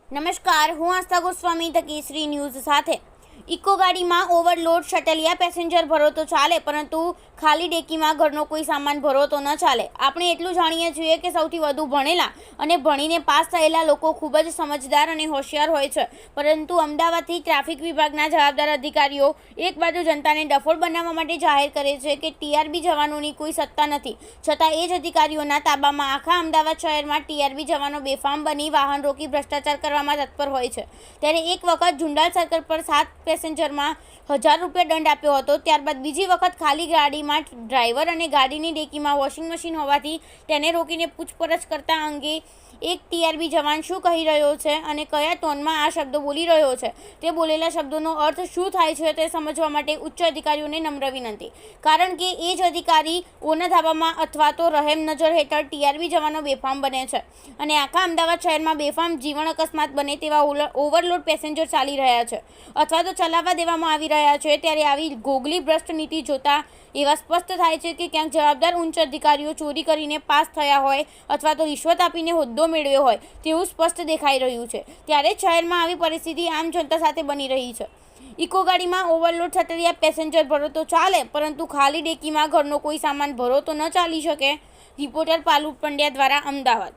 નમસ્કાર, હું આસ્થા ગોસ્વામી ધ કેસરી ન્યૂઝ સાથે. ઇકો ગાડીમાં ઓવરલોડ શટલિયા પેસેન્જર ભરો તો ચાલે, પરંતુ ખાલી ડેકીમાં ઘરનો કોઈ સામાન ભરો તો ન ચાલે. આપણે એટલું જાણીએ છીએ કે સૌથી વધુ ભણેલા અને ભણીને પાસ થયેલા લોકો ખૂબ જ સમજદાર અને હોશિયાર હોય છે, પરંતુ અમદાવાદથી ટ્રાફિક વિભાગના જવાબદાર અધિકારીઓ એક બાજુ જનતાને ડફોળ બનાવવા માટે જાહેર કરે છે કે ટીઆરબી જવાનોની કોઈ સત્તા નથી, છતાં એ જ અધિકારીઓના તાબામાં આખા અમદાવાદ શહેરમાં ટીઆરબી જવાનો બેફામ બની વાહન રોકી ભ્રષ્ટાચાર કરવામાં તત્પર હોય છે. ત્યારે એક વખત ઝુંડાલ સર્કલ પર 7 પેસેન્જરમાં 1000 રૂપિયા દંડ આપ્યો હતો. ત્યારબાદ બીજી વખત ખાલી ગાડીમાં ડ્રાઈવર અને ગાડીની ડેકીમાં વોશિંગ મશીન હોવાથી તેને રોકીને પૂછપરછ કરતા અંગે એક ટીઆરબી જવાન શું કહી રહ્યો છે અને કયા ટોનમાં આ શબ્દો બોલી રહ્યો છે, તે બોલેલા શબ્દોનો અર્થ શું થાય છે તે સમજવા માટે ઉચ્ચ અધિકારીઓને નમ્ર વિનંતી. કારણ કે એ જ અધિકારી ઓના ધાબામાં અથવા તો રહેમ નજર હેઠળ ટીઆરબી જવાનો બેફામ બને છે અને આખા અમદાવાદ શહેરમાં બેફામ જીવન અકસ્માત બને તેવા ઓવરલોડ પેસેન્જર ચાલી રહ્યા છે અથવા તો ચલાવવા દેવામાં આવી રહ્યા છે. ત્યારે આવી ગોગલી ભ્રષ્ટ નીતિ જોતા એવા સ્પષ્ટ થાય છે કે ક્યાંક જવાબદાર ઉચ્ચ અધિકારીઓ ચોરી કરીને પાસ થયા હોય અથવા તો રિશ્વત આપીને હોદ્દો મેળવ્યો હોય તેવું સ્પષ્ટ દેખાઈ રહ્યું છે. ત્યારે શહેરમાં આવી પરિસ્થિતિ આમ જનતા સાથે બની રહી છે. ઇકો ગાડીમાં ઓવરલોડ શટલિયા પેસેન્જર ભરો તો ચાલે, પરંતુ ખાલી ડેકીમાં ઘરનો કોઈ સામાન ભરો તો ન ચાલી શકે. રિપોર્ટર પાલુ પંડ્યા દ્વારા, અમદાવાદ.